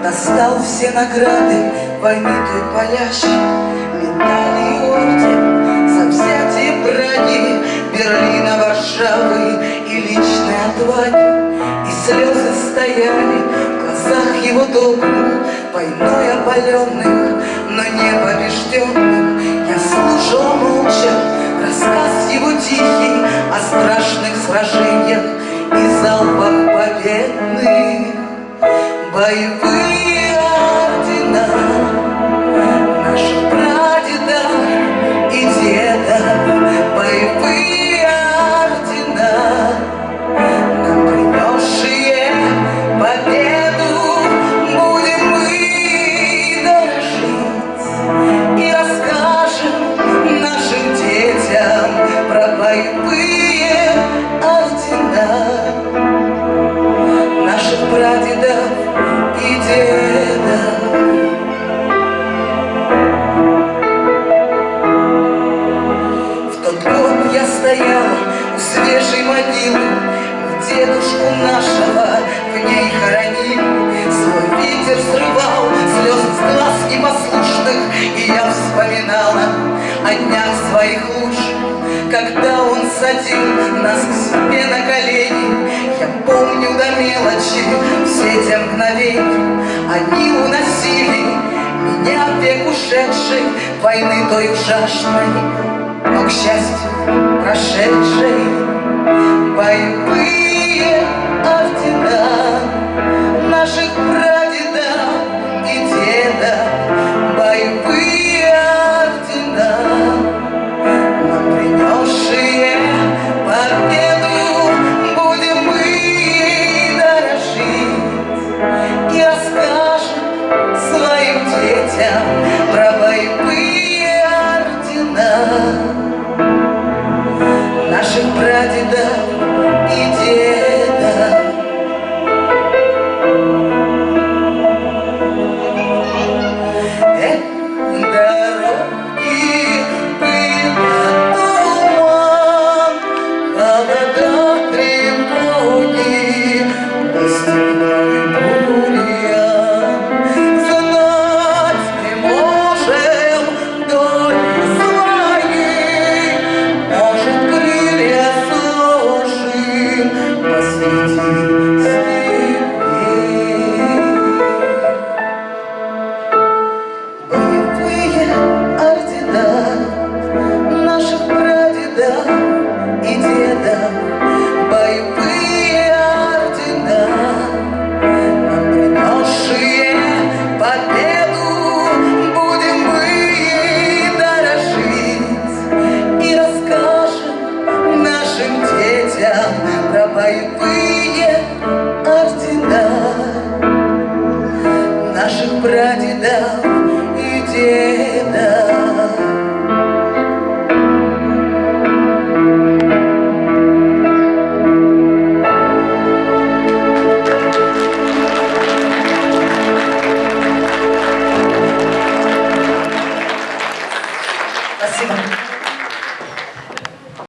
достал все награды войны той палящей, медали и орден за взятие Праги, Берлина, Варшавы и личной отваги. И слезы стояли в глазах его добрых, войной опаленных, но не побежденных. Я слушал молча рассказ его тихий о страшных сражениях и залпах победных. Боевые ордена наших прадедов и дедов, боевые ордена, нам принесшие победу, будем мы дорожить и расскажем нашим детям про боевые ордена наших прадедов и дедов. В тот год я стояла у свежей могилы, дедушку нашего в ней хоронили. Свой ветер срывал слезы с глаз непослушных, и я вспоминала о днях своих луж, когда он садил нас к себе на колени. Я помню до мелочи все те мгновения. Они уносили меня в век ушедшей войны той ужасной, но, к счастью, прошедшей. Боевые ордена наших прадедов и дедов, боевые ордена, нам принесшие победу, будем мы дорожить и расскажем своим детям про боевые ордена наших прадедов и дедов. Дороги были туман, холода тревоги, степной бурьян. Знать не можем доли своей, может, крылья сложим посреди степей. Боевые ордена наших прадедов и дедов, боевые ордена, нам принесшие победу, будем мы дорожить и расскажем нашим детям про боевые